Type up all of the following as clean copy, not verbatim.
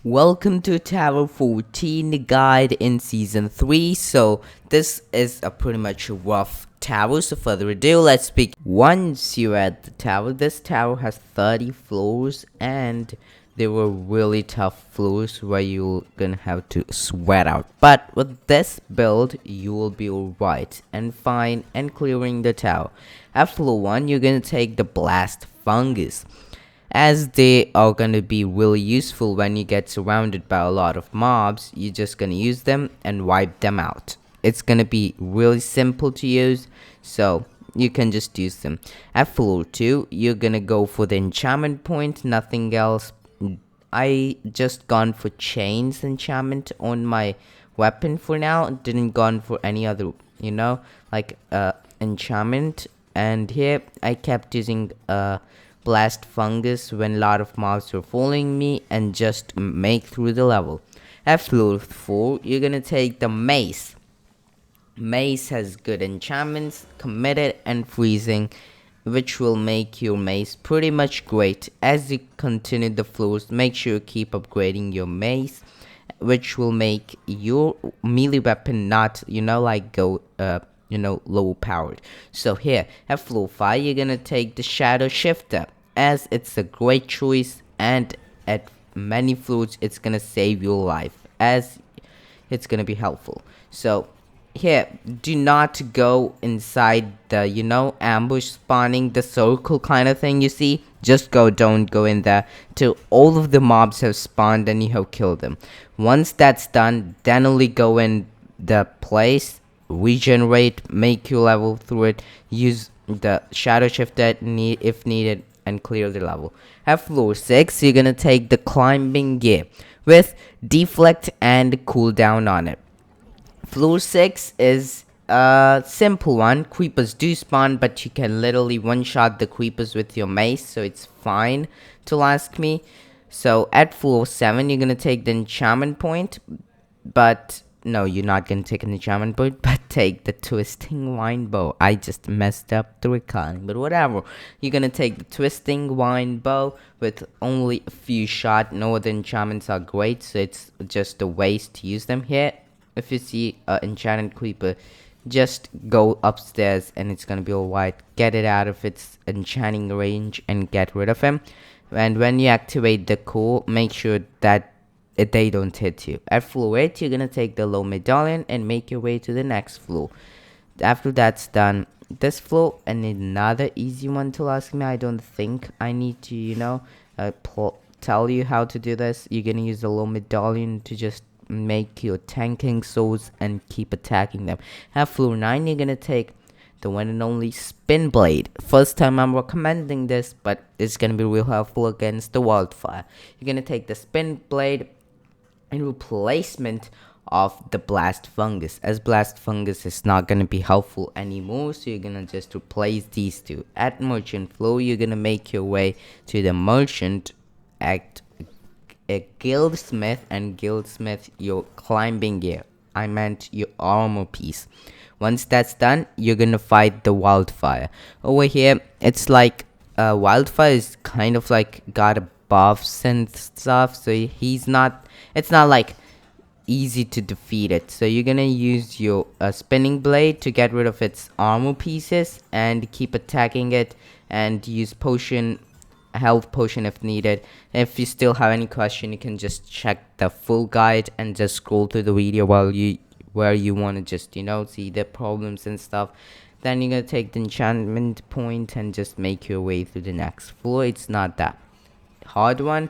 Welcome to Tower 14 guide in season 3. So this is a pretty much rough tower. So further ado, let's begin. Once you're at the tower, this tower has 30 floors and there were really tough floors where you're gonna have to sweat out. But with this build, you will be alright and fine and clearing the tower. At floor 1, you're gonna take the blast fungus, as they are going to be really useful when you get surrounded by a lot of mobs. You're just going to use them and wipe them out. It's going to be really simple to use, so you can just use them. At floor 2, you're going to go for the enchantment point, nothing else. I just gone for chains enchantment on my weapon for now, didn't gone for any other, like enchantment. And here I kept using blast fungus when a lot of mobs were following me and just make through the level. At floor 4, you're gonna take the mace. Mace has good enchantments, committed and freezing, which will make your mace pretty much great. As you continue the floors, make sure you keep upgrading your mace, which will make your melee weapon not go low powered. So here at floor 5, you're gonna take the shadow shifter, as it's a great choice, and at many floors it's gonna save your life, as it's gonna be helpful. So here, do not go inside the ambush spawning, the circle kind of thing you see. Just don't go in there till all of the mobs have spawned and you have killed them. Once that's done, then only go in the place, regenerate, make your level through it, use the shadow shifter if needed, and clear the level. At floor 6, you're gonna take the climbing gear with deflect and cooldown on it. Floor 6 is a simple one. Creepers do spawn, but you can literally one-shot the creepers with your mace, so it's fine to ask me. So at floor 7, you're gonna take the enchantment point, but no, you're not gonna take an enchantment point, but take the twisting wine bow. I just messed up the recording, but whatever. You're gonna take the twisting wine bow with only a few shots. No other enchantments are great, so it's just a waste to use them here. If you see an enchanted creeper, just go upstairs and it's gonna be alright. Get it out of its enchanting range and get rid of him. And when you activate the core, make sure that they don't hit you. At floor 8, you're gonna take the low medallion and make your way to the next floor. After that's done, this floor, and another easy one to ask me. I don't think I need to tell you how to do this. You're gonna use the low medallion to just make your tanking swords and keep attacking them. At floor 9, you're gonna take the one and only spin blade. First time I'm recommending this, but it's gonna be real helpful against the wildfire. You're gonna take the spin blade in replacement of the blast fungus, as blast fungus is not gonna be helpful anymore, so you're gonna just replace these two. At merchant floor, you're gonna make your way to the merchant at a guildsmith, and guildsmith your climbing gear. I meant your armor piece. Once that's done, you're gonna fight the wildfire. Over here, it's like wildfire is kind of like got a buffs and stuff, so it's not like easy to defeat it. So you're gonna use your spinning blade to get rid of its armor pieces and keep attacking it, and use health potion if needed. If you still have any question, you can just check the full guide and just scroll through the video where you want to just see the problems and stuff. Then you're gonna take the enchantment point and just make your way through the next floor. It's not that hard one.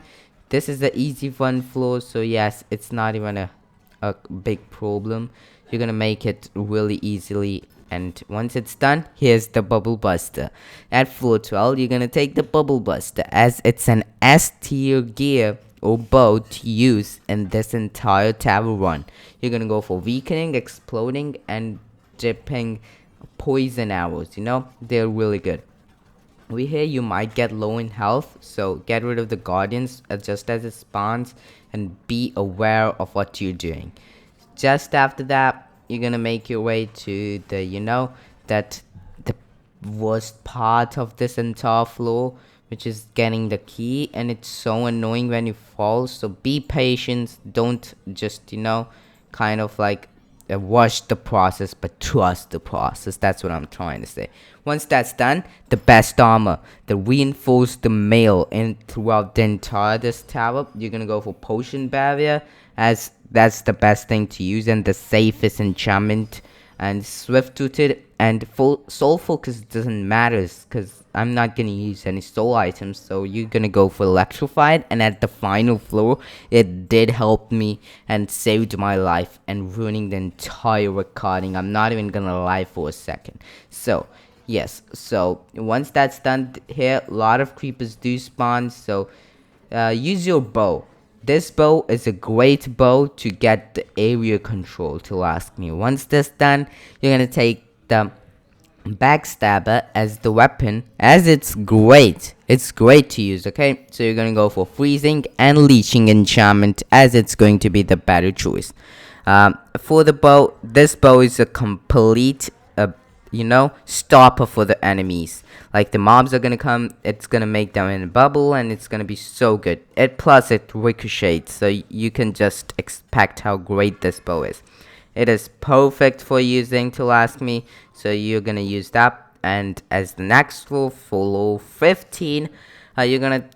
This is the easy fun floor, so yes, it's not even a big problem. You're gonna make it really easily, and once it's done, here's the bubble buster. At floor 12, you're gonna take the bubble buster, as it's an S tier gear or bow to use in this entire tower run. You're gonna go for weakening, exploding, and dipping poison arrows. They're really good. We hear you might get low in health, so get rid of the guardians just as it spawns, and be aware of what you're doing. Just after that, you're gonna make your way to the the worst part of this entire floor, which is getting the key, and it's so annoying when you fall. So be patient, don't just kind of like rush the process, but trust the process. That's what I'm trying to say. Once that's done, the best armor, the reinforced mail, and throughout the entire this tower, you're gonna go for potion barrier, as that's the best thing to use and the safest enchantment. And swift rooted and full soul focus doesn't matter, because I'm not gonna use any soul items, so you're gonna go for electrified. And at the final floor, it did help me and saved my life and ruining the entire recording. I'm not even gonna lie for a second. So yes, so once that's done here, a lot of creepers do spawn, so use your bow. This bow is a great bow to get the area control, to ask me. Once this done, you're gonna take the backstabber as the weapon, as it's great to use. Okay, so you're gonna go for freezing and leeching enchantment, as it's going to be the better choice. For the bow, this bow is a complete stopper for the enemies. Like the mobs are gonna come, it's gonna make them in a bubble, and it's gonna be so good. Plus it ricochets, so you can just expect how great this bow is. It is perfect for using, to ask me, so you're gonna use that. And as the next floor, floor 15, you're gonna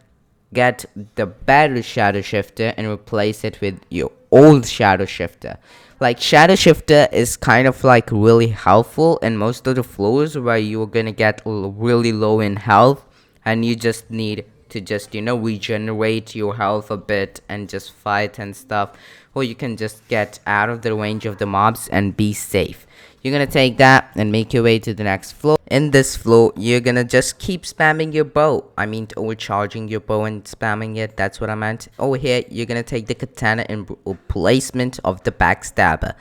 get the better shadow shifter and replace it with your old shadow shifter. Like shadow shifter is kind of like really helpful in most of the floors where you're gonna get really low in health, and you just need to just regenerate your health a bit and just fight and stuff, or you can just get out of the range of the mobs and be safe. You're gonna take that and make your way to the next floor. In this floor, you're gonna just keep spamming your bow. I mean, overcharging your bow and spamming it. That's what I meant. Over here, you're gonna take the katana in replacement of the backstabber.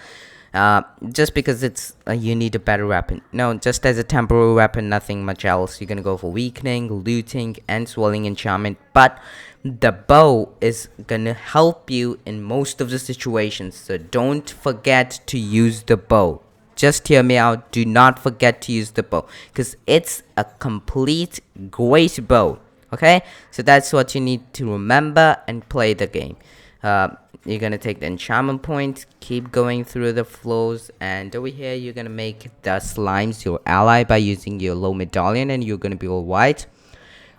Just because it's you need a better weapon. No, just as a temporary weapon, nothing much else. You're gonna go for weakening, looting, and swelling enchantment. But the bow is gonna help you in most of the situations, so don't forget to use the bow. Just hear me out. Do not forget to use the bow, because it's a complete great bow. Okay, so that's what you need to remember and play the game. You're gonna take the enchantment point, keep going through the floors, and over here you're gonna make the slimes your ally by using your low medallion, and you're gonna be all white.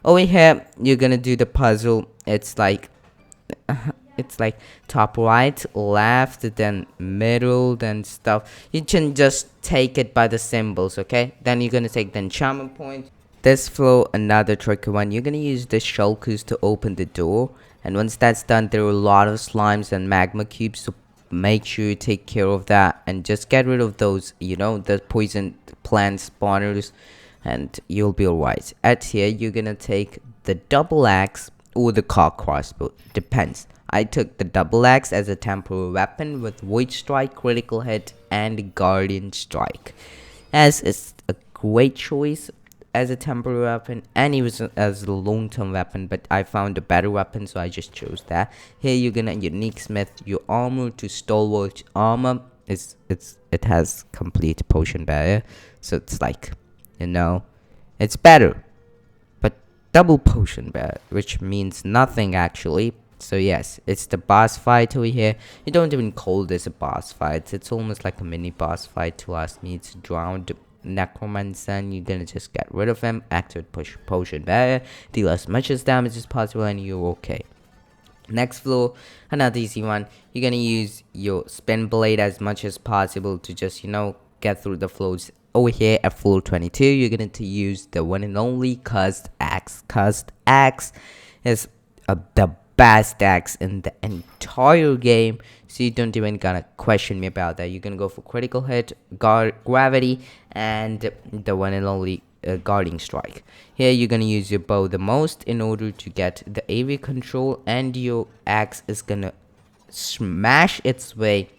Over here you're gonna do the puzzle. It's like top right, left, then middle, then stuff. You can just take it by the symbols. Okay, then you're gonna take the enchantment point. This floor, another tricky one. You're gonna use the shulkers to open the door, and once that's done, there are a lot of slimes and magma cubes, so make sure you take care of that and just get rid of those the poison plant spawners, and you'll be alright. At here you're gonna take the double axe or the car crossbow, depends. I took the double axe as a temporary weapon with void strike, critical hit, and guardian strike, as it's a great choice as a temporary weapon, and even as a long-term weapon, but I found a better weapon, so I just chose that. Here you're gonna unique smith your armor to stalwart armor. It has complete potion barrier, so it's like it's better, but double potion barrier, which means nothing actually. So yes, it's the boss fight over here. You don't even call this a boss fight, it's almost like a mini boss fight, to ask me. It's drowned necromancer, and you're gonna just get rid of him, activate potion barrier, deal as much as damage as possible, and you're okay. Next floor, another easy one. You're gonna use your spin blade as much as possible to just get through the floors. Over here at floor 22, you're going to use the one and only cursed axe. Cursed axe is the best axe in the entire game, so you don't even gonna question me about that. You're gonna go for critical hit, gravity, and the one and only guarding strike. Here you're gonna use your bow the most in order to get the area control, and your axe is gonna smash its way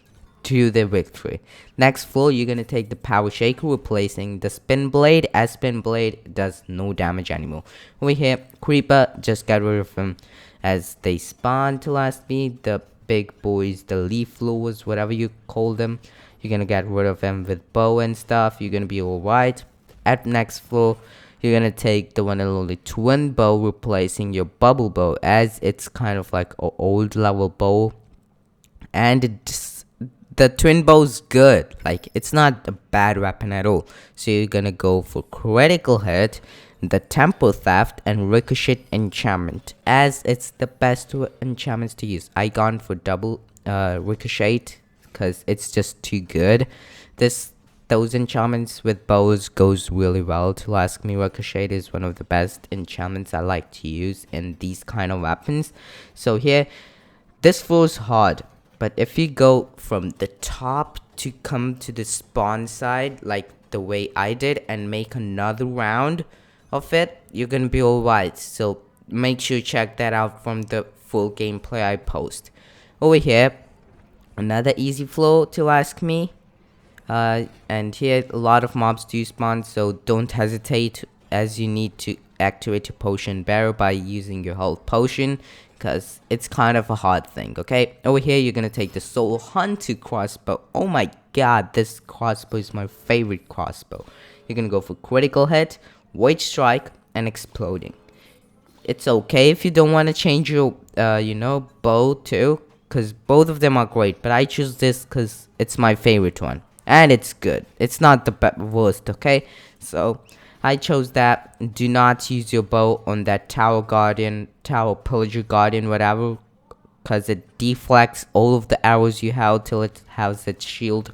to the victory. Next floor, you're gonna take the power shaker, replacing the spin blade, as spin blade does no damage anymore. Over here, creeper, just get rid of him as they spawn to last me. The big boys, the leaf blowers, whatever you call them, you're gonna get rid of them with bow and stuff. You're gonna be alright. At next floor, you're gonna take the one and only twin bow, replacing your bubble bow, as it's kind of like an old level bow, and the twin bow's good. Like, it's not a bad weapon at all. So you're gonna go for critical hit, the tempo theft, and ricochet enchantment, as it's the best enchantments to use. I gone for double ricochet because it's just too good. Those enchantments with bows goes really well. To ask me, ricochet is one of the best enchantments I like to use in these kind of weapons. So here, this floor is hard, but if you go from the top to come to the spawn side, like the way I did, and make another round of it, you're gonna be alright. So make sure you check that out from the full gameplay I post. Over here, another easy flow to ask me. And here a lot of mobs do spawn, so don't hesitate, as you need to activate your potion barrel by using your health potion, because it's kind of a hard thing. Okay, over here you're gonna take the soul hunter crossbow. Oh my god, this crossbow is my favorite crossbow. You're gonna go for critical hit, void strike, and exploding. It's okay if you don't want to change your bow too, because both of them are great, but I choose this because it's my favorite one. And it's good. It's not the worst, okay? So I chose that. Do not use your bow on that tower guardian, tower pillager guardian, whatever, because it deflects all of the arrows you have till it has its shield.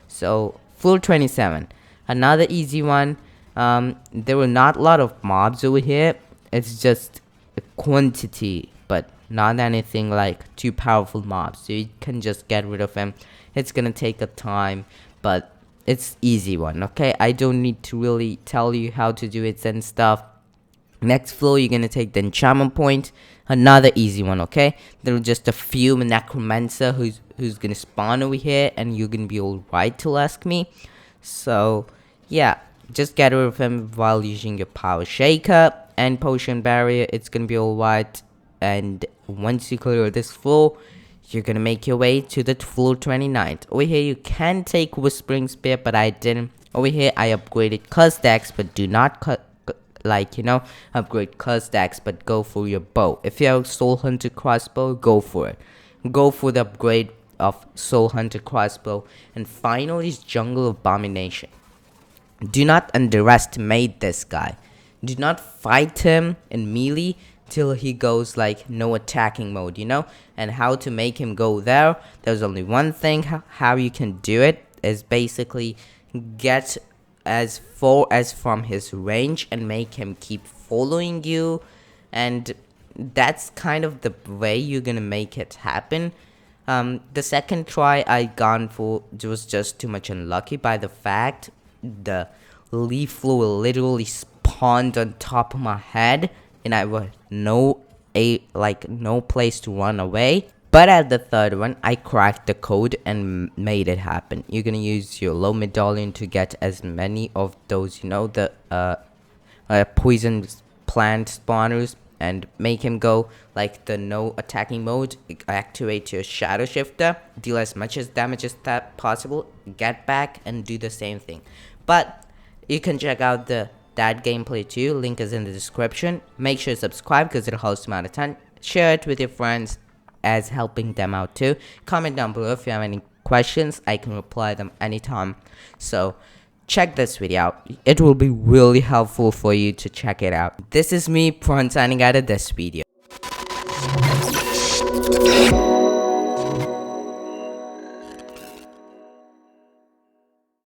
So floor 27, another easy one. There were not a lot of mobs over here. It's just a quantity, but not anything like too powerful mobs, so you can just get rid of them. It's gonna take a time, but it's easy one. Okay, I don't need to really tell you how to do it and stuff. Next floor, you're gonna take the enchantment point, another easy one. Okay, there are just a few necromancer who's gonna spawn over here, and you're gonna be all right to ask me. So yeah, just get rid of him while using your power shaker and potion barrier. It's gonna be all right. And once you clear this floor, you're gonna make your way to the floor 29. Over here you can take whispering spear, but I didn't. Over here I upgraded curse decks, but do not upgrade curse decks, but go for your bow. If you have soul hunter crossbow, go for it. Go for the upgrade of soul hunter crossbow. And finally is jungle abomination. Do not underestimate this guy. Do not fight him in melee till he goes like no attacking mode, and how to make him go there. There's only one thing how you can do it, is basically get as far as from his range and make him keep following you, and that's kind of the way you're gonna make it happen. The second try I gone for was just too much unlucky by the fact the leaf floor literally spawned on top of my head, and I was no place to run away. But at the third one, I cracked the code and made it happen. You're gonna use your low medallion to get as many of those, the poison plant spawners, and make him go like the no attacking mode. Activate your shadow shifter, deal as much as damage as that possible, get back and do the same thing. But you can check out that gameplay too, link is in the description. Make sure to subscribe because it helps them out a ton. Share it with your friends as helping them out too. Comment down below if you have any questions. I can reply them anytime. So check this video out. It will be really helpful for you to check it out. This is me, Prahant, signing out of this video.